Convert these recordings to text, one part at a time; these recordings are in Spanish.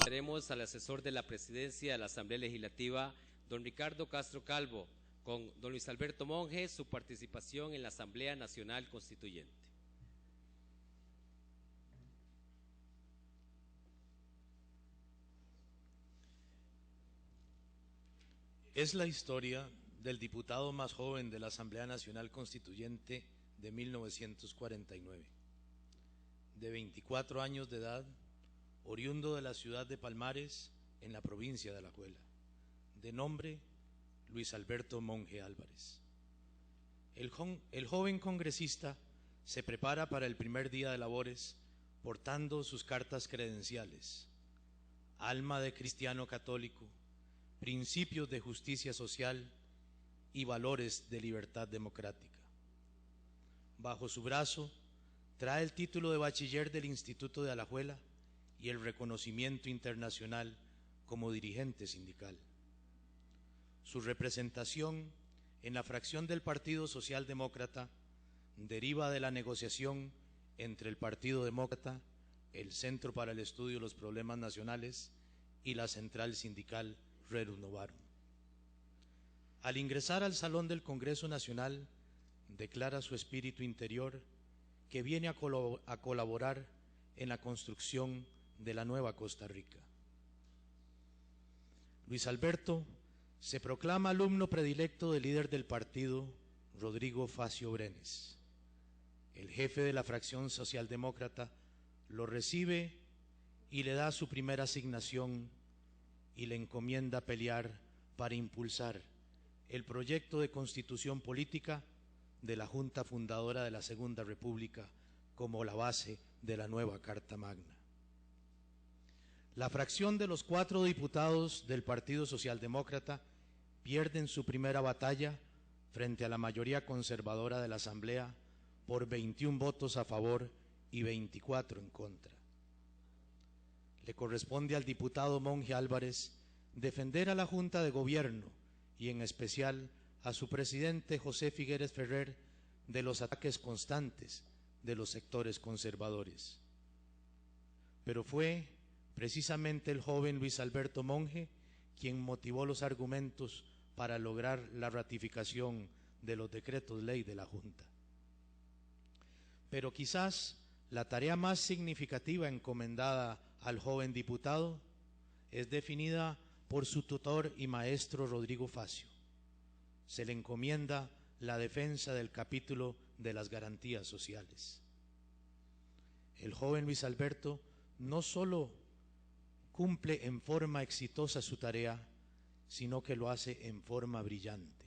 Tenemos al asesor de la presidencia de la Asamblea Legislativa, don Ricardo Castro Calvo, con don Luis Alberto Monge, su participación en la Asamblea Nacional Constituyente. Es la historia del diputado más joven de la Asamblea Nacional Constituyente de 1949. De 24 años de edad, oriundo de la ciudad de Palmares, en la provincia de Alajuela, de nombre Luis Alberto Monge Álvarez. El joven congresista se prepara para el primer día de labores portando sus cartas credenciales: alma de cristiano católico, principios de justicia social y valores de libertad democrática. Bajo su brazo trae el título de bachiller del Instituto de Alajuela y el reconocimiento internacional como dirigente sindical. Su representación en la fracción del Partido Socialdemócrata deriva de la negociación entre el Partido Demócrata, el Centro para el Estudio de los Problemas Nacionales y la Central Sindical Rerum Novarum. Al ingresar al Salón del Congreso Nacional, declara su espíritu interior que viene a colaborar en la construcción de la nueva Costa Rica. Luis Alberto se proclama alumno predilecto del líder del partido, Rodrigo Facio Brenes. El jefe de la fracción socialdemócrata lo recibe y le da su primera asignación y le encomienda pelear para impulsar el proyecto de constitución política de la Junta Fundadora de la Segunda República como la base de la nueva Carta Magna. La fracción de los 4 diputados del Partido Socialdemócrata pierden su primera batalla frente a la mayoría conservadora de la Asamblea por 21 votos a favor y 24 en contra. Le corresponde al diputado Monge Álvarez defender a la Junta de Gobierno y en especial a su presidente José Figueres Ferrer de los ataques constantes de los sectores conservadores. Pero fue precisamente el joven Luis Alberto Monge quien motivó los argumentos para lograr la ratificación de los decretos ley de la Junta. Pero quizás la tarea más significativa encomendada al joven diputado es definida por su tutor y maestro Rodrigo Facio. Se le encomienda la defensa del capítulo de las garantías sociales. El joven Luis Alberto no solo cumple en forma exitosa su tarea, sino que lo hace en forma brillante.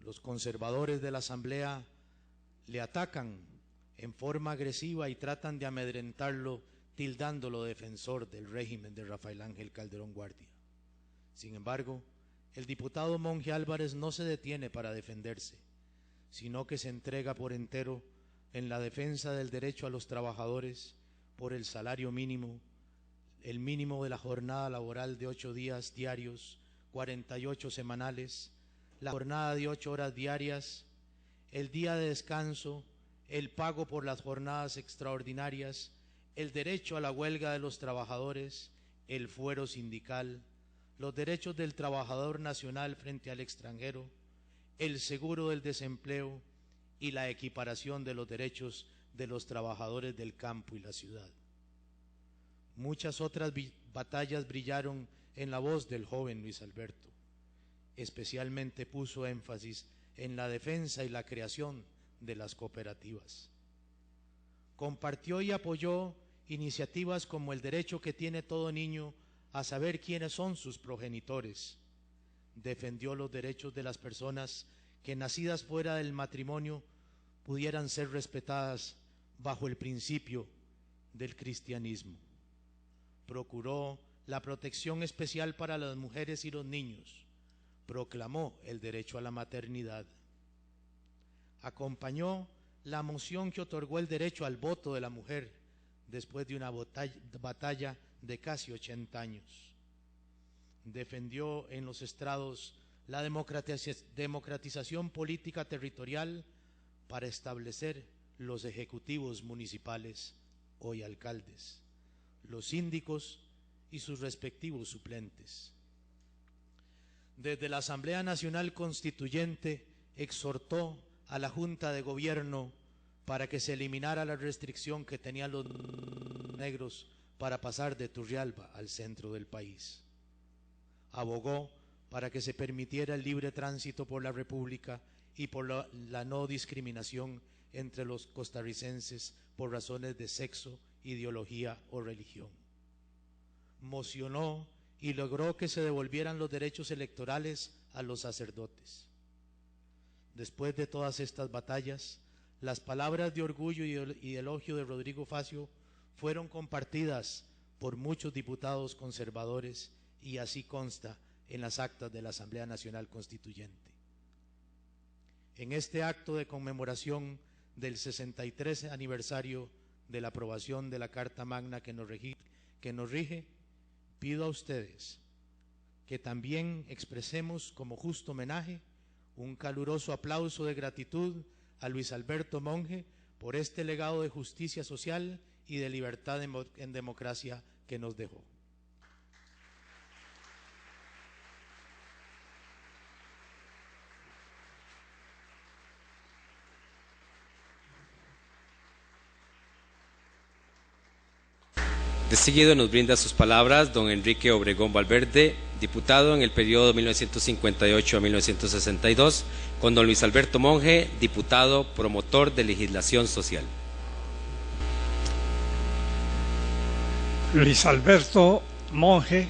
Los conservadores de la Asamblea le atacan en forma agresiva y tratan de amedrentarlo, tildándolo defensor del régimen de Rafael Ángel Calderón Guardia. Sin embargo, el diputado Monge Álvarez no se detiene para defenderse, sino que se entrega por entero en la defensa del derecho a los trabajadores por el salario mínimo, el mínimo de la jornada laboral de 8 días diarios, 48 semanales, la jornada de 8 horas diarias, el día de descanso, el pago por las jornadas extraordinarias, el derecho a la huelga de los trabajadores, el fuero sindical, los derechos del trabajador nacional frente al extranjero, el seguro del desempleo y la equiparación de los derechos de los trabajadores del campo y la ciudad. Muchas otras batallas brillaron en la voz del joven Luis Alberto. Especialmente puso énfasis en la defensa y la creación de las cooperativas. Compartió y apoyó iniciativas como el derecho que tiene todo niño a saber quiénes son sus progenitores. Defendió los derechos de las personas que nacidas fuera del matrimonio pudieran ser respetadas bajo el principio del cristianismo. Procuró la protección especial para las mujeres y los niños. Proclamó el derecho a la maternidad. Acompañó la moción que otorgó el derecho al voto de la mujer después de una batalla de casi 80 años. Defendió en los estrados la democratización política territorial para establecer los ejecutivos municipales, hoy alcaldes, los síndicos y sus respectivos suplentes. Desde la Asamblea Nacional Constituyente exhortó a la Junta de Gobierno para que se eliminara la restricción que tenían los negros para pasar de Turrialba al centro del país. Abogó para que se permitiera el libre tránsito por la República y por la no discriminación entre los costarricenses por razones de sexo, ideología o religión. Mocionó y logró que se devolvieran los derechos electorales a los sacerdotes. Después de todas estas batallas, las palabras de orgullo y elogio de Rodrigo Facio fueron compartidas por muchos diputados conservadores y así consta en las actas de la Asamblea Nacional Constituyente. En este acto de conmemoración del 63 aniversario de la aprobación de la Carta Magna que nos rige, pido a ustedes que también expresemos como justo homenaje un caluroso aplauso de gratitud a Luis Alberto Monge por este legado de justicia social y de libertad en democracia que nos dejó. De seguido nos brinda sus palabras don Enrique Obregón Valverde, diputado en el periodo 1958 a 1962, con don Luis Alberto Monge, diputado promotor de legislación social. Luis Alberto Monge,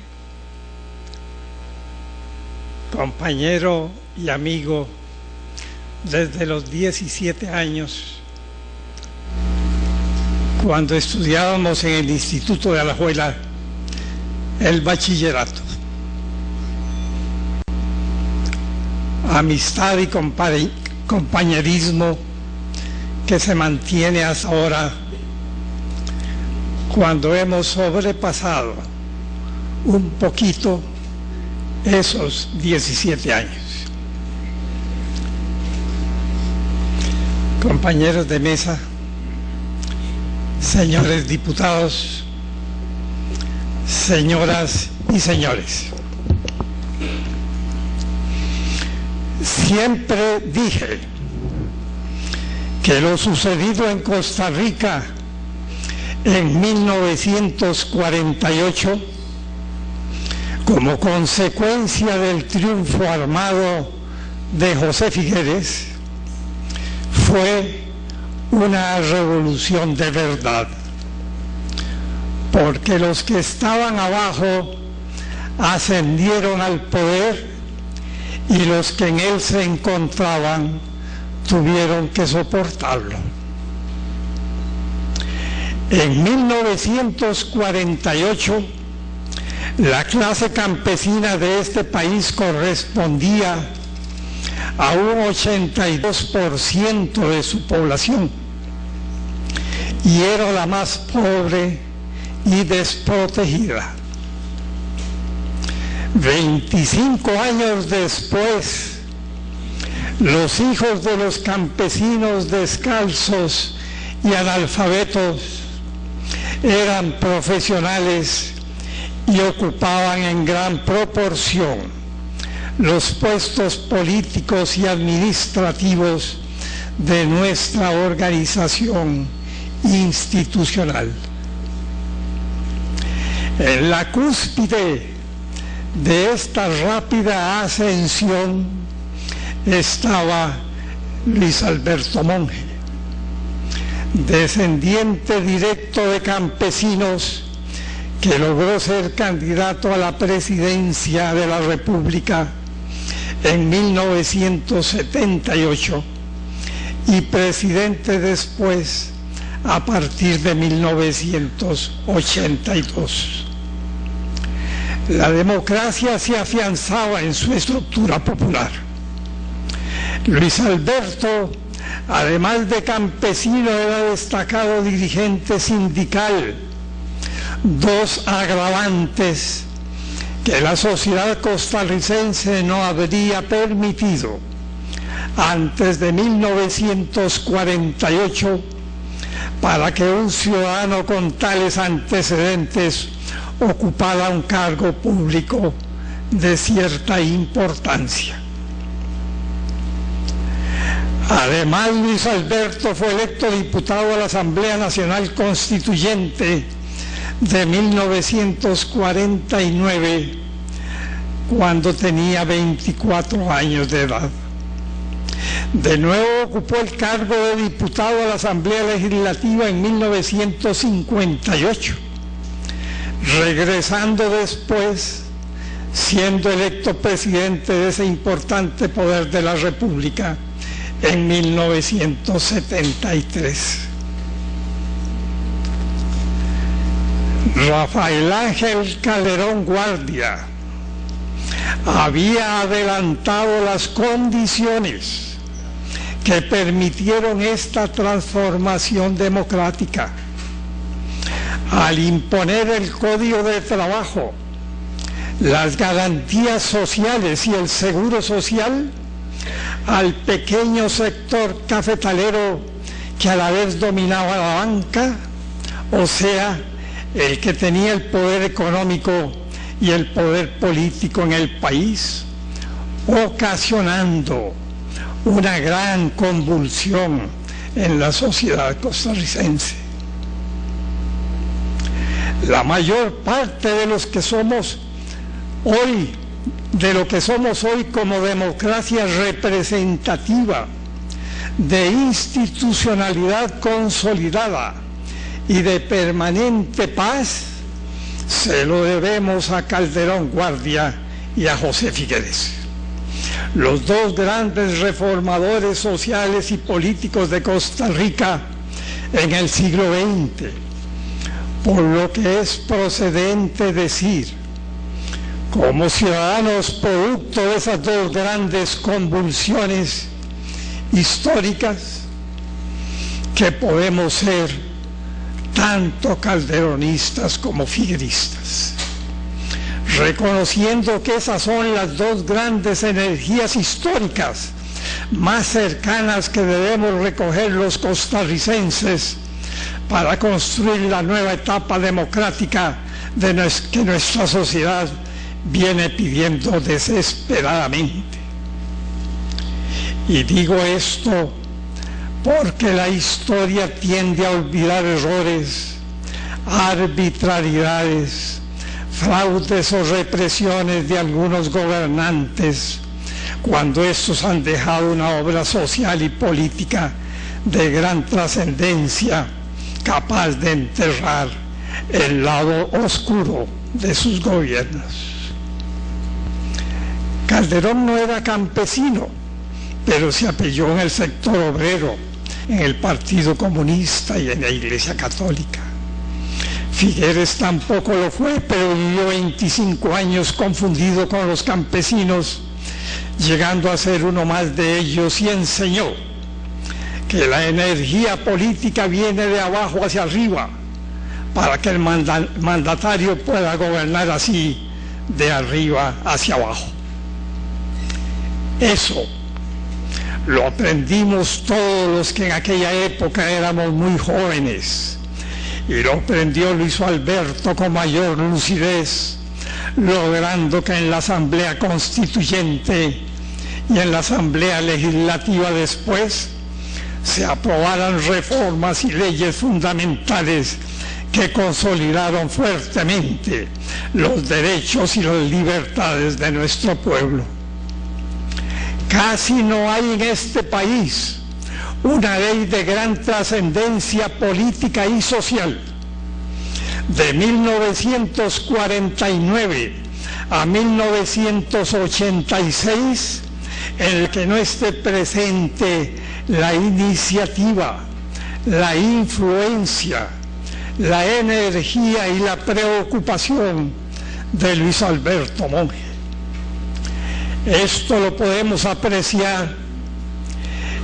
compañero y amigo desde los 17 años, cuando estudiábamos en el Instituto de Alajuela el bachillerato. Amistad y compañerismo que se mantiene hasta ahora, cuando hemos sobrepasado un poquito esos 17 años. Compañeros de mesa, señores diputados, señoras y señores, siempre dije que lo sucedido en Costa Rica en 1948, como consecuencia del triunfo armado de José Figueres, fue una revolución de verdad, porque los que estaban abajo ascendieron al poder y los que en él se encontraban tuvieron que soportarlo. En 1948, la clase campesina de este país correspondía a un 82% de su población y era la más pobre y desprotegida. 25 años después, los hijos de los campesinos descalzos y analfabetos eran profesionales y ocupaban en gran proporción los puestos políticos y administrativos de nuestra organización institucional. En la cúspide de esta rápida ascensión estaba Luis Alberto Monge, descendiente directo de campesinos que logró ser candidato a la presidencia de la República en 1978 y presidente después a partir de 1982. La democracia se afianzaba en su estructura popular. Luis Alberto, además de campesino, era destacado dirigente sindical, dos agravantes que la sociedad costarricense no habría permitido antes de 1948 para que un ciudadano con tales antecedentes ocupara un cargo público de cierta importancia. Además, Luis Alberto fue electo diputado a la Asamblea Nacional Constituyente de 1949, cuando tenía 24 años de edad. De nuevo ocupó el cargo de diputado a la Asamblea Legislativa en 1958, regresando después, siendo electo presidente de ese importante poder de la República en 1973. Rafael Ángel Calderón Guardia había adelantado las condiciones que permitieron esta transformación democrática al imponer el Código de Trabajo, las garantías sociales y el seguro social al pequeño sector cafetalero que a la vez dominaba la banca, o sea, el que tenía el poder económico y el poder político en el país, ocasionando una gran convulsión en la sociedad costarricense. La mayor parte de los que somos hoy, de lo que somos hoy como democracia representativa, de institucionalidad consolidada y de permanente paz, se lo debemos a Calderón Guardia y a José Figueres, los dos grandes reformadores sociales y políticos de Costa Rica en el siglo XX, por lo que es procedente decir, como ciudadanos producto de esas dos grandes convulsiones históricas, que podemos ser tanto calderonistas como figueristas, reconociendo que esas son las dos grandes energías históricas más cercanas que debemos recoger los costarricenses para construir la nueva etapa democrática que nuestra sociedad viene pidiendo desesperadamente. Y digo esto porque la historia tiende a olvidar errores, arbitrariedades, fraudes o represiones de algunos gobernantes, cuando estos han dejado una obra social y política de gran trascendencia, capaz de enterrar el lado oscuro de sus gobiernos. Calderón no era campesino, pero se apoyó en el sector obrero, en el Partido Comunista y en la Iglesia Católica. Figueres tampoco lo fue, pero vivió 25 años confundido con los campesinos, llegando a ser uno más de ellos, y enseñó que la energía política viene de abajo hacia arriba para que el mandatario pueda gobernar así de arriba hacia abajo. Eso lo aprendimos todos los que en aquella época éramos muy jóvenes, y lo aprendió Luis Alberto con mayor lucidez, logrando que en la Asamblea Constituyente y en la Asamblea Legislativa después se aprobaran reformas y leyes fundamentales que consolidaron fuertemente los derechos y las libertades de nuestro pueblo. Casi no hay en este país una ley de gran trascendencia política y social. De 1949 a 1986, en el que no esté presente la iniciativa, la influencia, la energía y la preocupación de Luis Alberto Monge. Esto lo podemos apreciar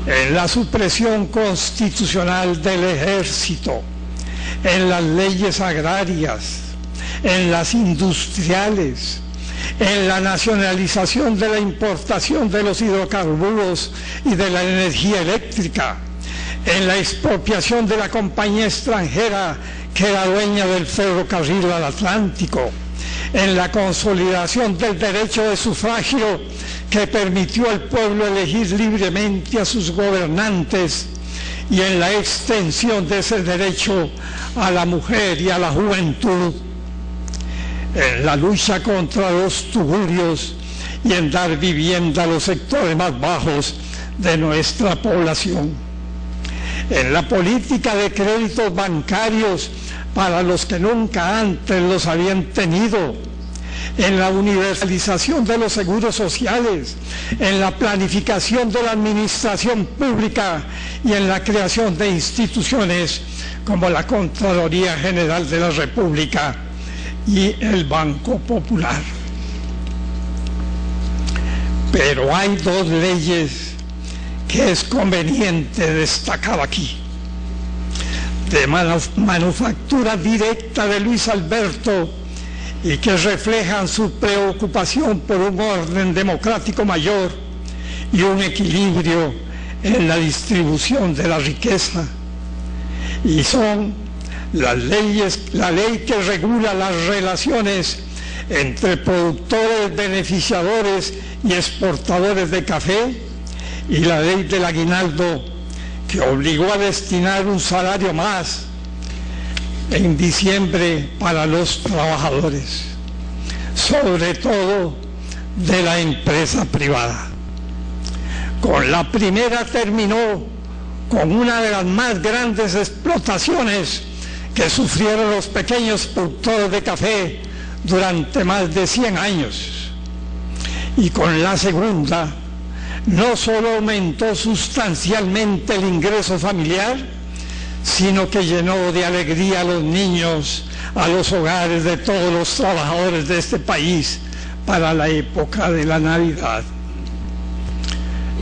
en la supresión constitucional del ejército, en las leyes agrarias, en las industriales, en la nacionalización de la importación de los hidrocarburos y de la energía eléctrica, en la expropiación de la compañía extranjera que era dueña del ferrocarril al Atlántico, en la consolidación del derecho de sufragio que permitió al pueblo elegir libremente a sus gobernantes y en la extensión de ese derecho a la mujer y a la juventud, en la lucha contra los tugurios y en dar vivienda a los sectores más bajos de nuestra población, en la política de créditos bancarios para los que nunca antes los habían tenido, en la universalización de los seguros sociales, en la planificación de la administración pública y en la creación de instituciones como la Contraloría General de la República y el Banco Popular. Pero hay dos leyes que es conveniente destacar aquí. De manufactura directa de Luis Alberto y que reflejan su preocupación por un orden democrático mayor y un equilibrio en la distribución de la riqueza. Y son las leyes, la ley que regula las relaciones entre productores, beneficiadores y exportadores de café, y la ley del aguinaldo, que obligó a destinar un salario más en diciembre para los trabajadores, sobre todo de la empresa privada. Con la primera terminó con una de las más grandes explotaciones que sufrieron los pequeños productores de café durante más de 100 años. Y con la segunda, no solo aumentó sustancialmente el ingreso familiar, sino que llenó de alegría a los niños, a los hogares de todos los trabajadores de este país para la época de la Navidad.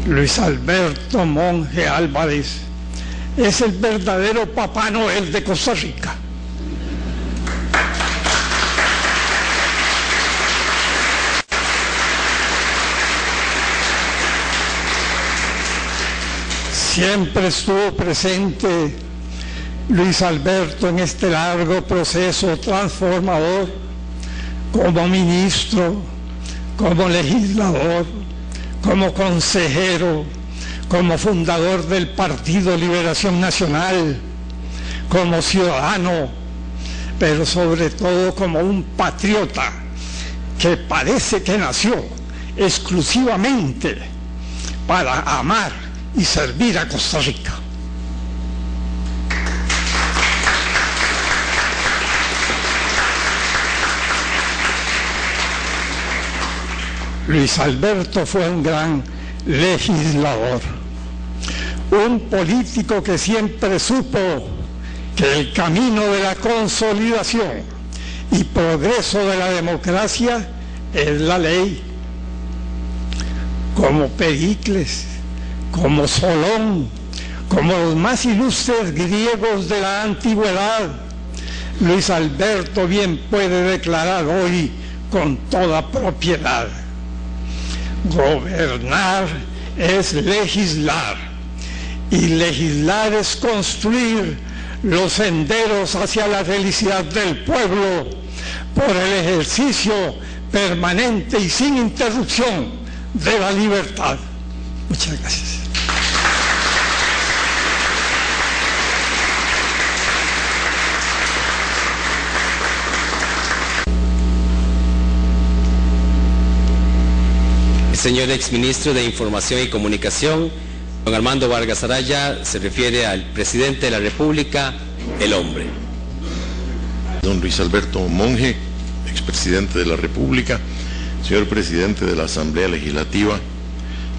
Luis Alberto Monge Álvarez es el verdadero Papá Noel de Costa Rica. Siempre estuvo presente Luis Alberto en este largo proceso transformador, como ministro, como legislador, como consejero, como fundador del Partido Liberación Nacional, como ciudadano, pero sobre todo como un patriota que parece que nació exclusivamente para amar y servir a Costa Rica. Luis Alberto fue un gran legislador, un político que siempre supo que el camino de la consolidación y progreso de la democracia es la ley. Como Pericles, como Solón, como los más ilustres griegos de la antigüedad, Luis Alberto bien puede declarar hoy con toda propiedad: gobernar es legislar, y legislar es construir los senderos hacia la felicidad del pueblo por el ejercicio permanente y sin interrupción de la libertad. Muchas gracias. El señor exministro de Información y Comunicación, don Armando Vargas Araya, se refiere al presidente de la República, el hombre. Don Luis Alberto Monge, expresidente de la República, señor presidente de la Asamblea Legislativa,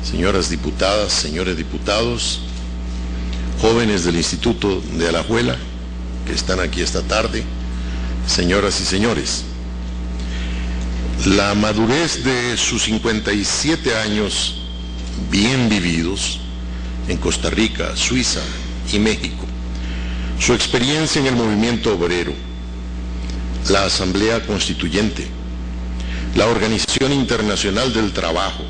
señoras diputadas, señores diputados, jóvenes del Instituto de Alajuela, que están aquí esta tarde, señoras y señores. La madurez de sus 57 años bien vividos en Costa Rica, Suiza y México, su experiencia en el movimiento obrero, la Asamblea Constituyente, la Organización Internacional del Trabajo,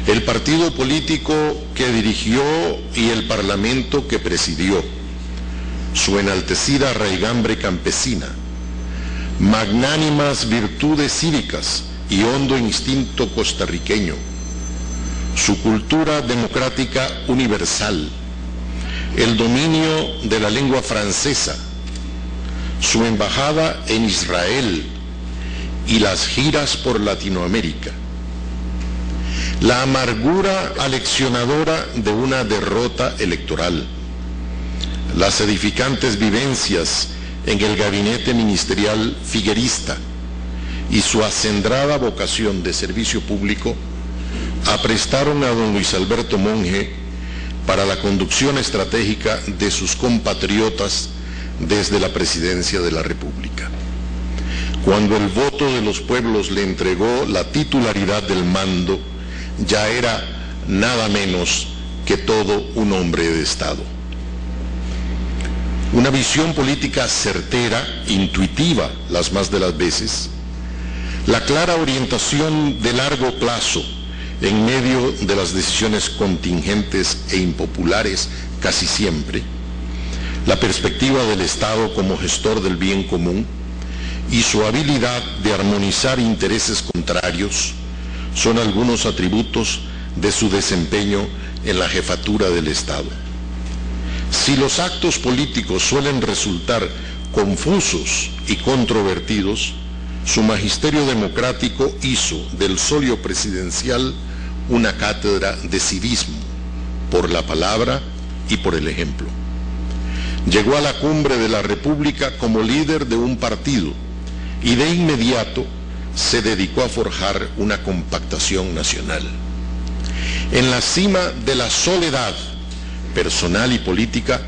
el partido político que dirigió y el parlamento que presidió, su enaltecida raigambre campesina, magnánimas virtudes cívicas y hondo instinto costarriqueño, su cultura democrática universal, el dominio de la lengua francesa, su embajada en Israel y las giras por Latinoamérica, la amargura aleccionadora de una derrota electoral, las edificantes vivencias en el gabinete ministerial figuerista y su acendrada vocación de servicio público aprestaron a don Luis Alberto Monge para la conducción estratégica de sus compatriotas desde la presidencia de la República. Cuando el voto de los pueblos le entregó la titularidad del mando, ya era nada menos que todo un hombre de Estado. Una visión política certera, intuitiva las más de las veces, la clara orientación de largo plazo en medio de las decisiones contingentes e impopulares casi siempre, la perspectiva del Estado como gestor del bien común y su habilidad de armonizar intereses contrarios son algunos atributos de su desempeño en la jefatura del Estado. Si los actos políticos suelen resultar confusos y controvertidos, su magisterio democrático hizo del solio presidencial una cátedra de civismo, por la palabra y por el ejemplo. Llegó a la cumbre de la República como líder de un partido y de inmediato se dedicó a forjar una compactación nacional. En la cima de la soledad personal y política,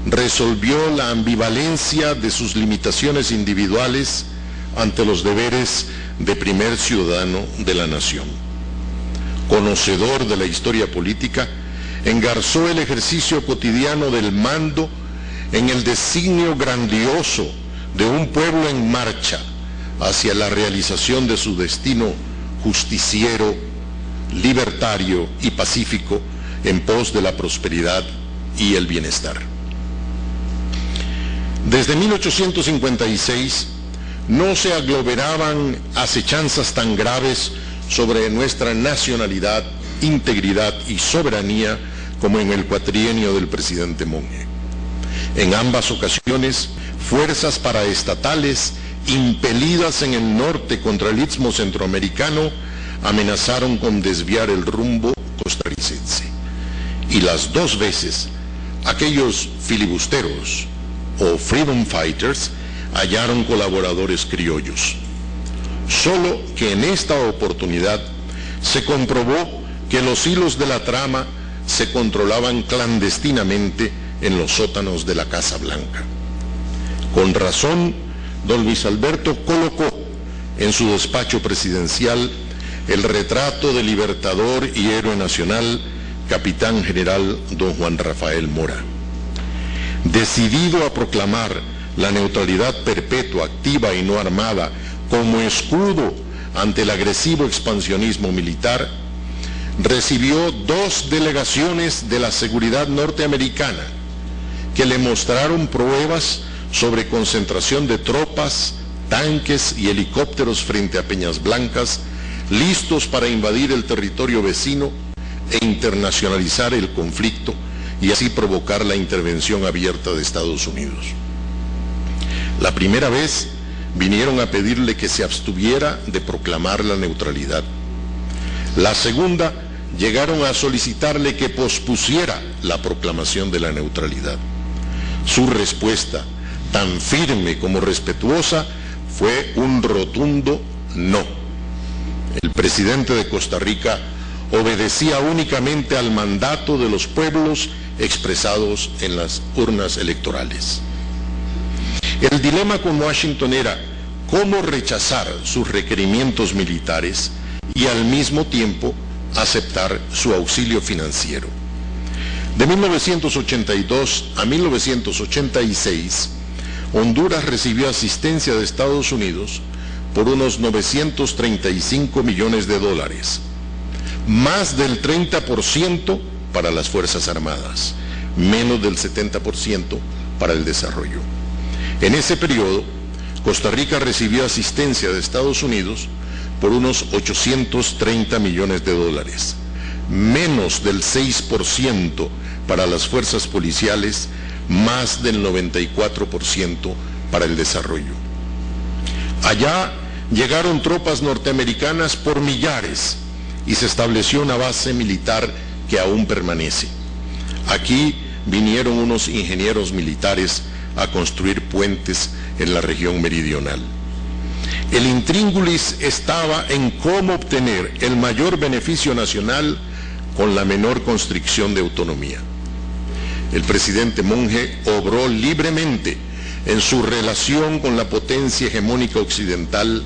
resolvió la ambivalencia de sus limitaciones individuales ante los deberes de primer ciudadano de la nación. Conocedor de la historia política, engarzó el ejercicio cotidiano del mando en el designio grandioso de un pueblo en marcha hacia la realización de su destino justiciero, libertario y pacífico en pos de la prosperidad y el bienestar. Desde 1856 no se aglomeraban acechanzas tan graves sobre nuestra nacionalidad, integridad y soberanía como en el cuatrienio del presidente Monge. En ambas ocasiones, fuerzas paraestatales impelidas en el norte contra el istmo centroamericano amenazaron con desviar el rumbo costarricense. Y las dos veces, aquellos filibusteros o freedom fighters hallaron colaboradores criollos. Solo que en esta oportunidad se comprobó que los hilos de la trama se controlaban clandestinamente en los sótanos de la Casa Blanca. Con razón, don Luis Alberto colocó en su despacho presidencial el retrato del libertador y héroe nacional, capitán general don Juan Rafael Mora. Decidido a proclamar la neutralidad perpetua, activa y no armada como escudo ante el agresivo expansionismo militar, recibió dos delegaciones de la seguridad norteamericana que le mostraron pruebas sobre concentración de tropas, tanques y helicópteros frente a Peñas Blancas, listos para invadir el territorio vecino e internacionalizar el conflicto y así provocar la intervención abierta de Estados Unidos. La primera vez vinieron a pedirle que se abstuviera de proclamar la neutralidad. La segunda, llegaron a solicitarle que pospusiera la proclamación de la neutralidad. Su respuesta, tan firme como respetuosa, fue un rotundo no. El presidente de Costa Rica obedecía únicamente al mandato de los pueblos expresados en las urnas electorales. El dilema con Washington era cómo rechazar sus requerimientos militares y al mismo tiempo aceptar su auxilio financiero. De 1982 a 1986, Honduras recibió asistencia de Estados Unidos por unos 935 millones de dólares, más del 30% para las Fuerzas Armadas, menos del 70% para el Desarrollo. En ese periodo, Costa Rica recibió asistencia de Estados Unidos por unos 830 millones de dólares, menos del 6% para las fuerzas policiales, más del 94% para el desarrollo. Allá llegaron tropas norteamericanas por millares y se estableció una base militar que aún permanece. Aquí vinieron unos ingenieros militares a construir puentes en la región meridional. El intríngulis estaba en cómo obtener el mayor beneficio nacional con la menor constricción de autonomía. El presidente Monge obró libremente en su relación con la potencia hegemónica occidental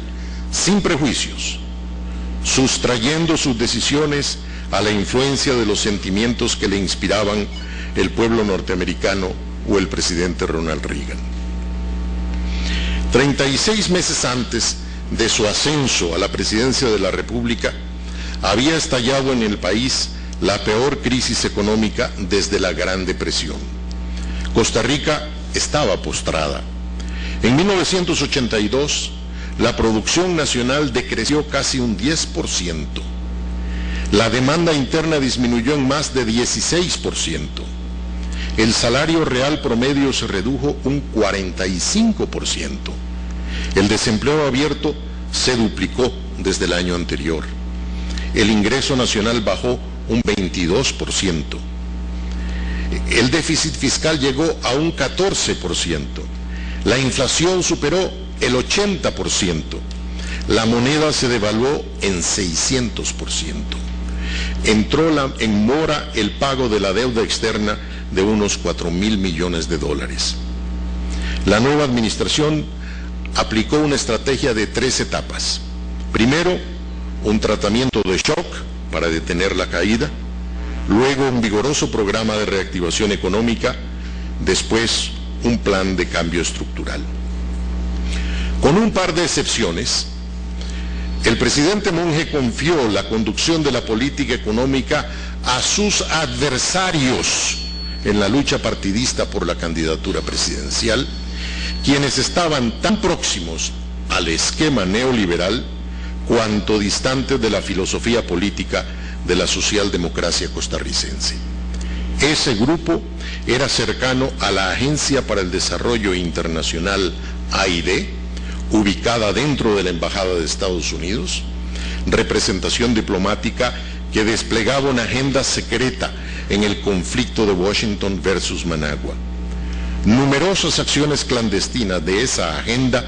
sin prejuicios, sustrayendo sus decisiones a la influencia de los sentimientos que le inspiraban el pueblo norteamericano o el presidente Ronald Reagan. 36 meses antes de su ascenso a la presidencia de la República, había estallado en el país la peor crisis económica desde la Gran Depresión. Costa Rica estaba postrada. En 1982, la producción nacional decreció casi un 10%. La demanda interna disminuyó en más de 16%. El salario real promedio se redujo un 45%. El desempleo abierto se duplicó desde el año anterior. El ingreso nacional bajó un 22%. El déficit fiscal llegó a un 14%. La inflación superó el 80%. La moneda se devaluó en 600%. Entró en mora el pago de la deuda externa de unos 4.000 millones de dólares. La nueva administración aplicó una estrategia de 3 etapas. Primero, un tratamiento de shock para detener la caída, luego un vigoroso programa de reactivación económica, después un plan de cambio estructural. Con un par de excepciones, el presidente Monge confió la conducción de la política económica a sus adversarios en la lucha partidista por la candidatura presidencial, quienes estaban tan próximos al esquema neoliberal cuanto distantes de la filosofía política de la socialdemocracia costarricense. Ese grupo era cercano a la Agencia para el Desarrollo Internacional, AID, ubicada dentro de la Embajada de Estados Unidos, representación diplomática que desplegaba una agenda secreta en el conflicto de Washington versus Managua. Numerosas acciones clandestinas de esa agenda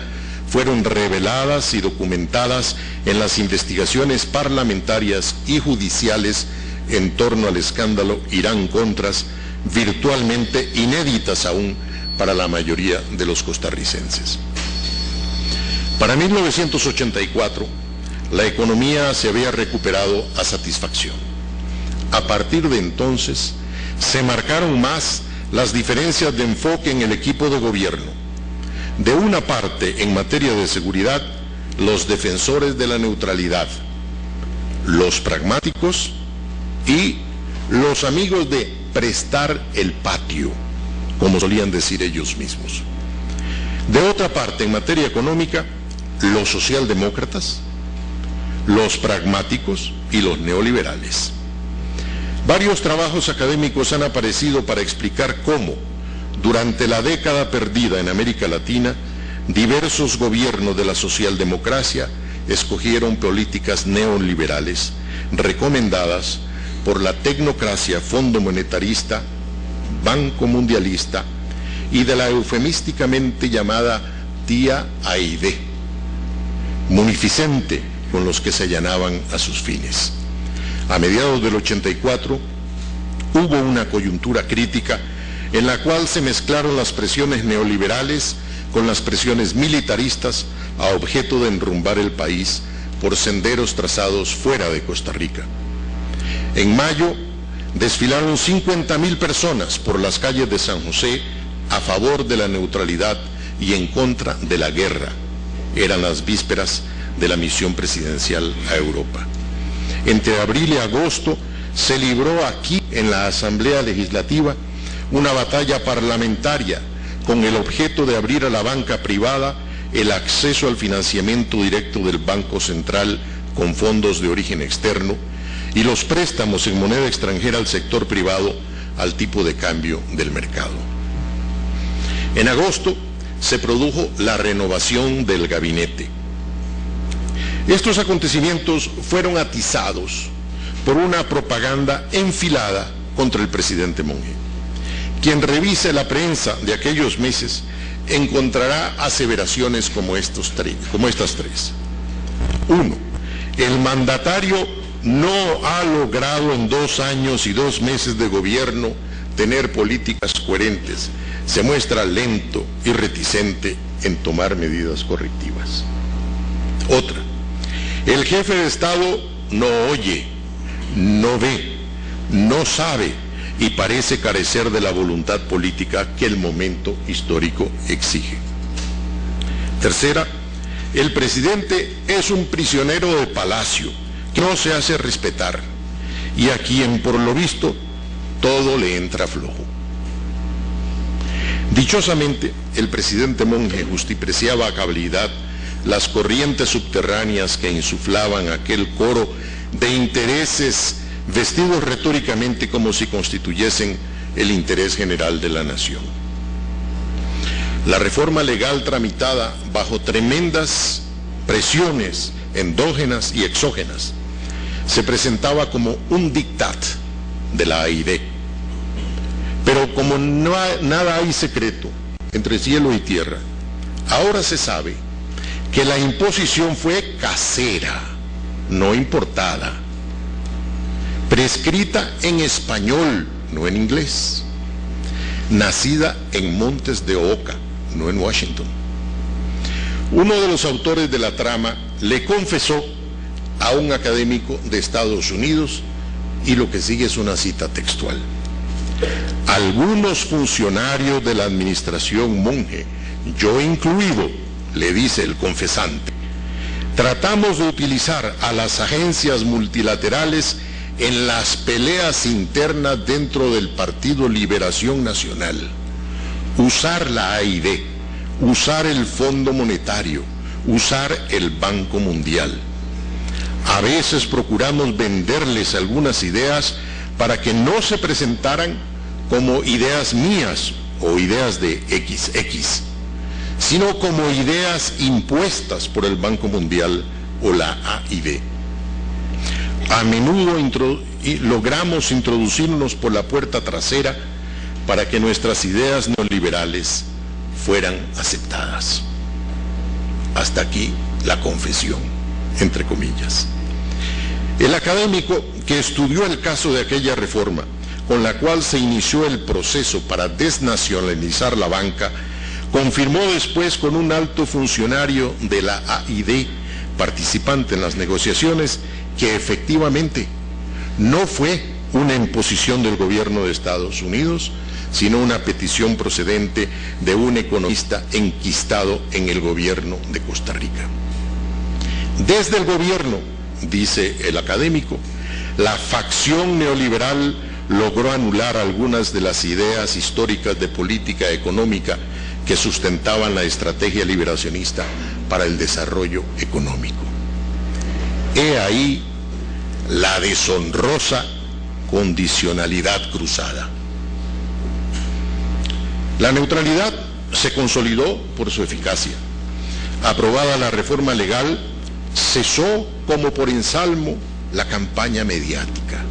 fueron reveladas y documentadas en las investigaciones parlamentarias y judiciales en torno al escándalo Irán-Contras, virtualmente inéditas aún para la mayoría de los costarricenses. Para 1984, la economía se había recuperado a satisfacción. A partir de entonces, se marcaron más las diferencias de enfoque en el equipo de gobierno. De una parte, en materia de seguridad, los defensores de la neutralidad, los pragmáticos y los amigos de prestar el patio, como solían decir ellos mismos. De otra parte, en materia económica, los socialdemócratas, los pragmáticos y los neoliberales. Varios trabajos académicos han aparecido para explicar cómo, durante la década perdida en América Latina, diversos gobiernos de la socialdemocracia escogieron políticas neoliberales recomendadas por la tecnocracia fondo monetarista, Banco Mundialista y de la eufemísticamente llamada tía AID, munificente con los que se allanaban a sus fines. A mediados del 84 hubo una coyuntura crítica en la cual se mezclaron las presiones neoliberales con las presiones militaristas a objeto de enrumbar el país por senderos trazados fuera de Costa Rica. En mayo desfilaron 50.000 personas por las calles de San José a favor de la neutralidad y en contra de la guerra. Eran las vísperas de la misión presidencial a Europa. Entre abril y agosto se libró aquí en la Asamblea Legislativa una batalla parlamentaria con el objeto de abrir a la banca privada el acceso al financiamiento directo del Banco Central con fondos de origen externo y los préstamos en moneda extranjera al sector privado al tipo de cambio del mercado. En agosto se produjo la renovación del gabinete. Estos acontecimientos fueron atizados por una propaganda enfilada contra el presidente Monge. Quien revise la prensa de aquellos meses encontrará aseveraciones como estas tres. 1. El mandatario no ha logrado en 2 años y 2 meses de gobierno tener políticas coherentes. Se muestra lento y reticente en tomar medidas correctivas. Otra. El jefe de Estado no oye, no ve, no sabe y parece carecer de la voluntad política que el momento histórico exige. Tercera, el presidente es un prisionero de palacio que no se hace respetar y a quien por lo visto todo le entra flojo. Dichosamente, el presidente Monge justipreciaba a cabalidad las corrientes subterráneas que insuflaban aquel coro de intereses vestidos retóricamente como si constituyesen el interés general de la nación. La reforma legal tramitada bajo tremendas presiones endógenas y exógenas se presentaba como un dictat de la AID. Pero como nada hay secreto entre cielo y tierra, ahora se sabe que la imposición fue casera, no importada, prescrita en español, no en inglés, nacida en Montes de Oca, no en Washington. Uno de los autores de la trama le confesó a un académico de Estados Unidos, y lo que sigue es una cita textual: algunos funcionarios de la administración Monge, yo incluido, le dice el confesante, tratamos de utilizar a las agencias multilaterales en las peleas internas dentro del Partido Liberación Nacional. Usar la AID, usar el Fondo Monetario, usar el Banco Mundial. A veces procuramos venderles algunas ideas para que no se presentaran como ideas mías o ideas de XX, sino como ideas impuestas por el Banco Mundial o la AID. A menudo logramos introducirnos por la puerta trasera para que nuestras ideas neoliberales fueran aceptadas. Hasta aquí la confesión, entre comillas. El académico que estudió el caso de aquella reforma, con la cual se inició el proceso para desnacionalizar la banca, confirmó después con un alto funcionario de la AID, participante en las negociaciones, que efectivamente no fue una imposición del gobierno de Estados Unidos, sino una petición procedente de un economista enquistado en el gobierno de Costa Rica. Desde el gobierno, dice el académico, la facción neoliberal logró anular algunas de las ideas históricas de política económica que sustentaban la estrategia liberacionista para el desarrollo económico. He ahí la deshonrosa condicionalidad cruzada. La neutralidad se consolidó por su eficacia. Aprobada la reforma legal, cesó como por ensalmo la campaña mediática.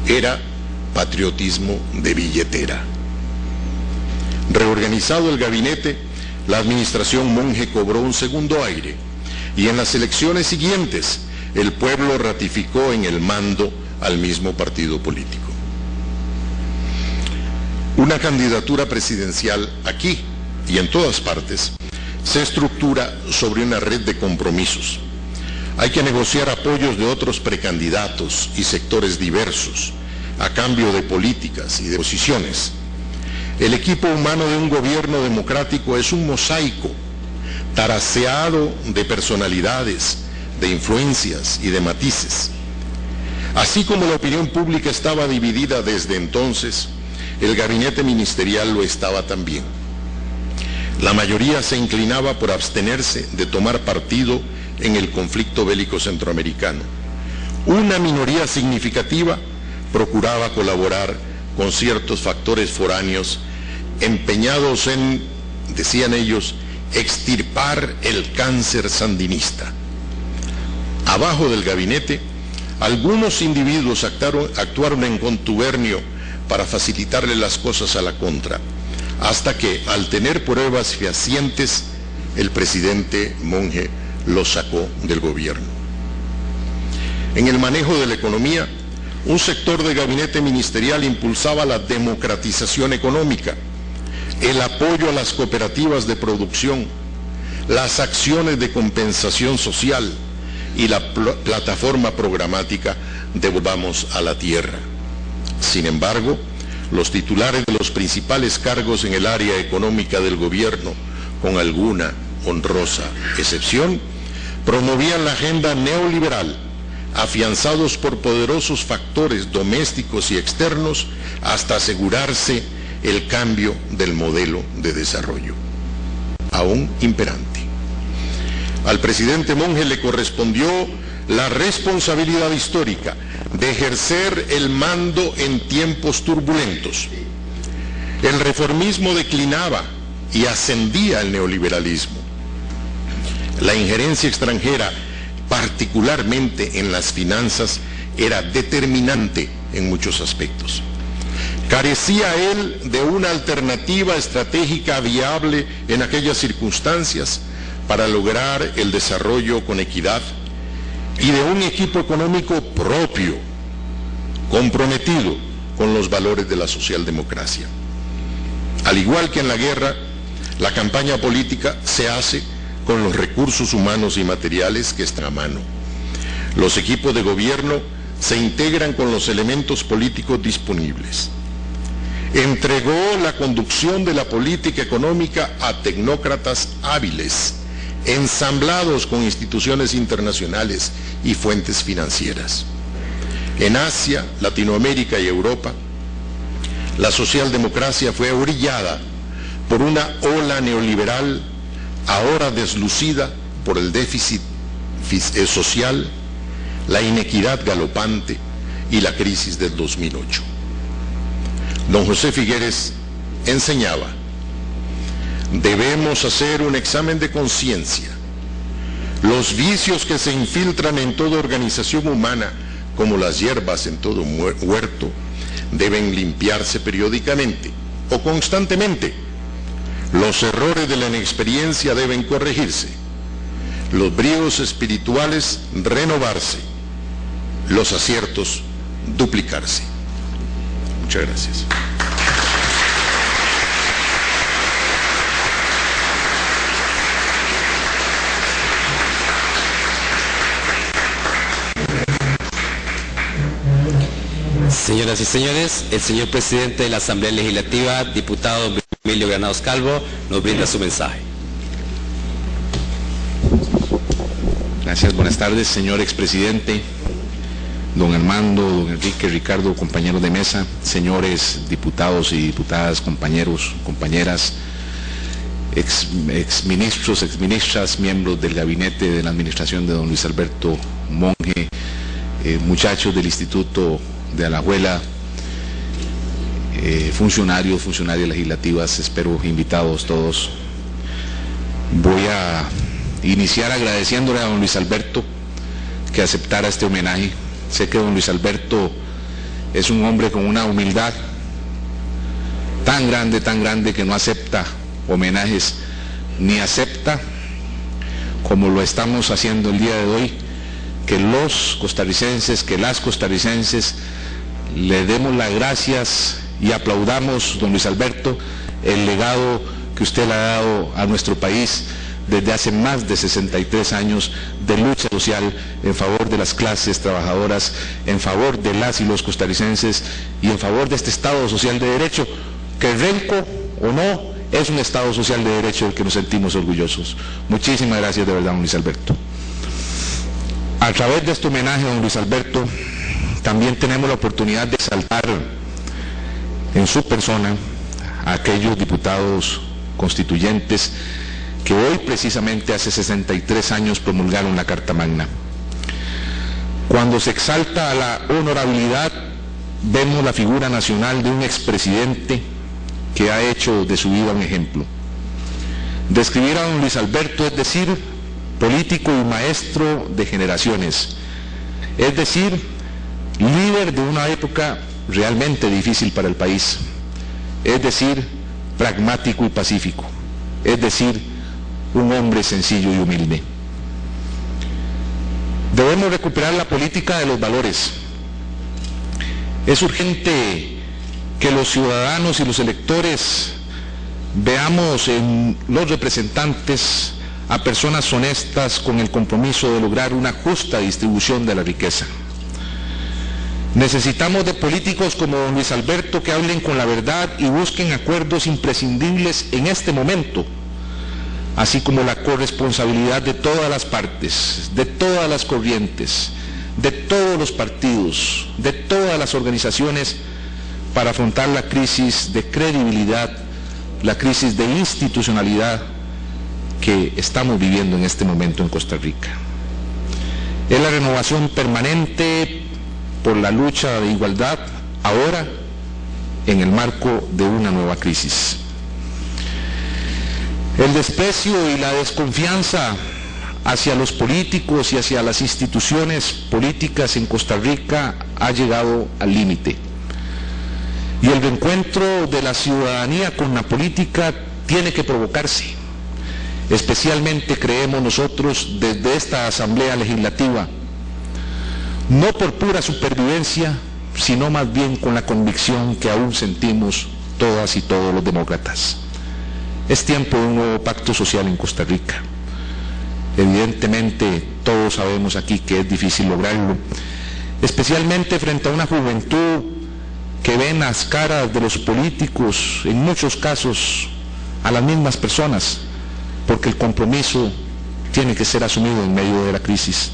Era patriotismo de billetera. Reorganizado el gabinete, la administración Monge cobró un segundo aire y en las elecciones siguientes el pueblo ratificó en el mando al mismo partido político. Una candidatura presidencial aquí y en todas partes se estructura sobre una red de compromisos. Hay que negociar apoyos de otros precandidatos y sectores diversos a cambio de políticas y de posiciones. El equipo humano de un gobierno democrático es un mosaico taraseado de personalidades, de influencias y de matices. Así como la opinión pública estaba dividida desde entonces, el gabinete ministerial lo estaba también. La mayoría se inclinaba por abstenerse de tomar partido en el conflicto bélico centroamericano. Una minoría significativa procuraba colaborar con ciertos factores foráneos empeñados en, decían ellos, extirpar el cáncer sandinista. Abajo del gabinete, algunos individuos actuaron en contubernio para facilitarle las cosas a la contra, hasta que, al tener pruebas fehacientes, el presidente Monge los sacó del gobierno. En el manejo de la economía, un sector del gabinete ministerial impulsaba la democratización económica, el apoyo a las cooperativas de producción, las acciones de compensación social y la plataforma programática Devolvamos a la Tierra. Sin embargo, los titulares de los principales cargos en el área económica del gobierno, con alguna honrosa excepción, promovían la agenda neoliberal, afianzados por poderosos factores domésticos y externos hasta asegurarse el cambio del modelo de desarrollo, aún imperante. Al presidente Monge le correspondió la responsabilidad histórica de ejercer el mando en tiempos turbulentos. El reformismo declinaba y ascendía el neoliberalismo. La injerencia extranjera, particularmente en las finanzas, era determinante en muchos aspectos. Carecía él de una alternativa estratégica viable en aquellas circunstancias para lograr el desarrollo con equidad y de un equipo económico propio, comprometido con los valores de la socialdemocracia. Al igual que en la guerra, la campaña política se hace con los recursos humanos y materiales que están a mano. Los equipos de gobierno se integran con los elementos políticos disponibles. Entregó la conducción de la política económica a tecnócratas hábiles, ensamblados con instituciones internacionales y fuentes financieras. En Asia, Latinoamérica y Europa, la socialdemocracia fue orillada por una ola neoliberal ahora deslucida por el déficit social, la inequidad galopante y la crisis del 2008. Don José Figueres enseñaba: debemos hacer un examen de conciencia. Los vicios que se infiltran en toda organización humana, como las hierbas en todo huerto, deben limpiarse periódicamente o constantemente. Los errores de la inexperiencia deben corregirse, los bríos espirituales renovarse, los aciertos duplicarse. Muchas gracias. Señoras y señores, el señor presidente de la Asamblea Legislativa, diputado Emilio Granados Calvo, nos brinda su mensaje. Gracias, buenas tardes, señor expresidente, don Armando, don Enrique, Ricardo, compañeros de mesa, señores diputados y diputadas, compañeros, compañeras, exministros, exministras, miembros del gabinete de la administración de don Luis Alberto Monge, muchachos del Instituto de Alajuela, funcionarios, funcionarias legislativas, espero invitados todos. Voy a iniciar agradeciéndole a don Luis Alberto que aceptara este homenaje. Sé que don Luis Alberto es un hombre con una humildad tan grande que no acepta homenajes, ni acepta, como lo estamos haciendo el día de hoy, que los costarricenses, que las costarricenses le demos las gracias y aplaudamos, don Luis Alberto, el legado que usted le ha dado a nuestro país desde hace más de 63 años de lucha social en favor de las clases trabajadoras, en favor de las y los costarricenses y en favor de este Estado social de derecho, que renco o no, es un Estado social de derecho del que nos sentimos orgullosos. Muchísimas gracias de verdad, don Luis Alberto. A través de este homenaje a don Luis Alberto, también tenemos la oportunidad de exaltar en su persona a aquellos diputados constituyentes que hoy precisamente hace 63 años promulgaron la Carta Magna. Cuando se exalta a la honorabilidad, vemos la figura nacional de un expresidente que ha hecho de su vida un ejemplo. Describir a don Luis Alberto es decir, político y maestro de generaciones, es decir, líder de una época realmente difícil para el país, es decir, pragmático y pacífico, es decir, un hombre sencillo y humilde. Debemos recuperar la política de los valores. Es urgente que los ciudadanos y los electores veamos en los representantes a personas honestas con el compromiso de lograr una justa distribución de la riqueza. Necesitamos de políticos como don Luis Alberto que hablen con la verdad y busquen acuerdos imprescindibles en este momento, así como la corresponsabilidad de todas las partes, de todas las corrientes, de todos los partidos, de todas las organizaciones para afrontar la crisis de credibilidad, la crisis de institucionalidad que estamos viviendo en este momento en Costa Rica. Es la renovación permanente por la lucha de igualdad, ahora en el marco de una nueva crisis. El desprecio y la desconfianza hacia los políticos y hacia las instituciones políticas en Costa Rica ha llegado al límite. Y el reencuentro de la ciudadanía con la política tiene que provocarse. Especialmente creemos nosotros desde esta Asamblea Legislativa, no por pura supervivencia, sino más bien con la convicción que aún sentimos todas y todos los demócratas. Es tiempo de un nuevo pacto social en Costa Rica. Evidentemente todos sabemos aquí que es difícil lograrlo, especialmente frente a una juventud que ve en las caras de los políticos, en muchos casos, a las mismas personas, porque el compromiso tiene que ser asumido en medio de la crisis.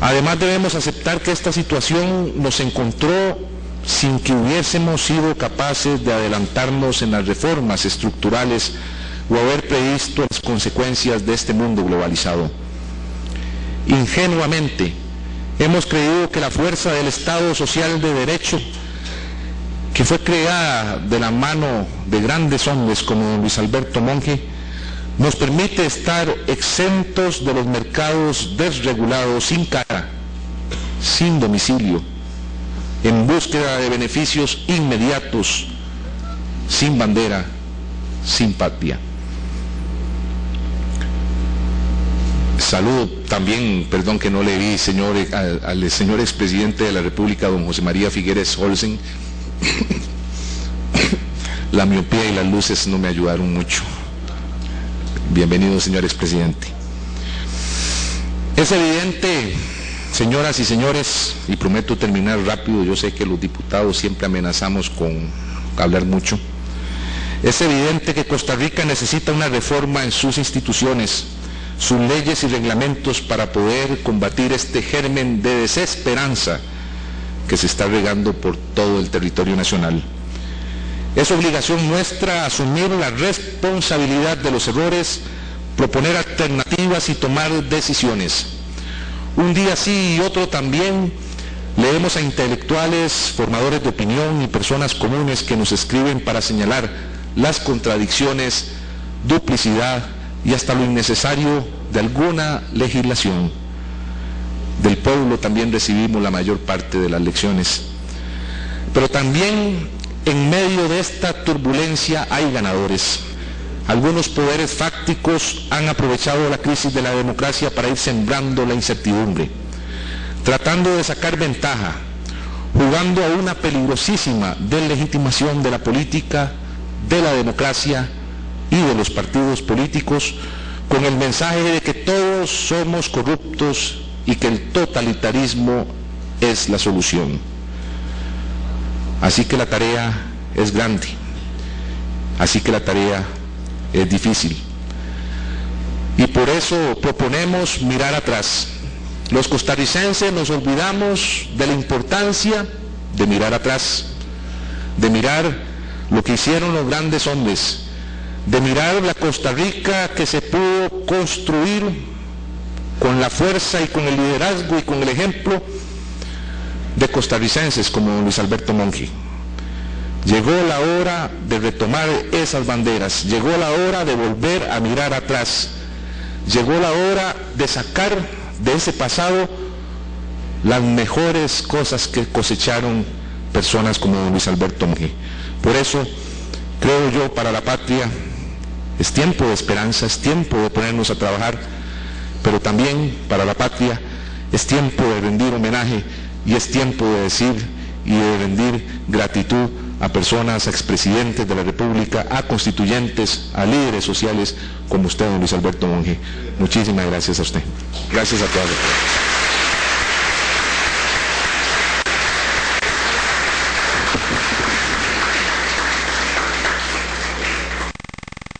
Además debemos aceptar que esta situación nos encontró sin que hubiésemos sido capaces de adelantarnos en las reformas estructurales o haber previsto las consecuencias de este mundo globalizado. Ingenuamente hemos creído que la fuerza del Estado Social de Derecho, que fue creada de la mano de grandes hombres como don Luis Alberto Monge, nos permite estar exentos de los mercados desregulados, sin cara, sin domicilio, en búsqueda de beneficios inmediatos, sin bandera, sin patria. Saludo también, perdón que no le vi, señor, al señor expresidente de la República, don José María Figueres Olsen. La miopía y las luces no me ayudaron mucho. Bienvenido, señor expresidente. Es evidente, señoras y señores, y prometo terminar rápido, yo sé que los diputados siempre amenazamos con hablar mucho. Es evidente que Costa Rica necesita una reforma en sus instituciones, sus leyes y reglamentos para poder combatir este germen de desesperanza que se está regando por todo el territorio nacional. Es obligación nuestra asumir la responsabilidad de los errores, proponer alternativas y tomar decisiones. Un día sí y otro también leemos a intelectuales, formadores de opinión y personas comunes que nos escriben para señalar las contradicciones, duplicidad y hasta lo innecesario de alguna legislación. Del pueblo también recibimos la mayor parte de las lecciones. Pero también en medio de esta turbulencia hay ganadores. Algunos poderes fácticos han aprovechado la crisis de la democracia para ir sembrando la incertidumbre, tratando de sacar ventaja, jugando a una peligrosísima deslegitimación de la política, de la democracia y de los partidos políticos, con el mensaje de que todos somos corruptos y que el totalitarismo es la solución. Así que la tarea es grande, así que la tarea es difícil. Y por eso proponemos mirar atrás. Los costarricenses nos olvidamos de la importancia de mirar atrás, de mirar lo que hicieron los grandes hombres, de mirar la Costa Rica que se pudo construir con la fuerza y con el liderazgo y con el ejemplo de costarricenses como don Luis Alberto Monge. Llegó la hora de retomar esas banderas, llegó la hora de volver a mirar atrás, llegó la hora de sacar de ese pasado las mejores cosas que cosecharon personas como don Luis Alberto Monge. Por eso, creo yo, para la patria es tiempo de esperanza, es tiempo de ponernos a trabajar, pero también para la patria es tiempo de rendir homenaje y es tiempo de decir y de rendir gratitud a personas, a expresidentes de la República, a constituyentes, a líderes sociales como usted, don Luis Alberto Monge. Muchísimas gracias a usted. Gracias a todos.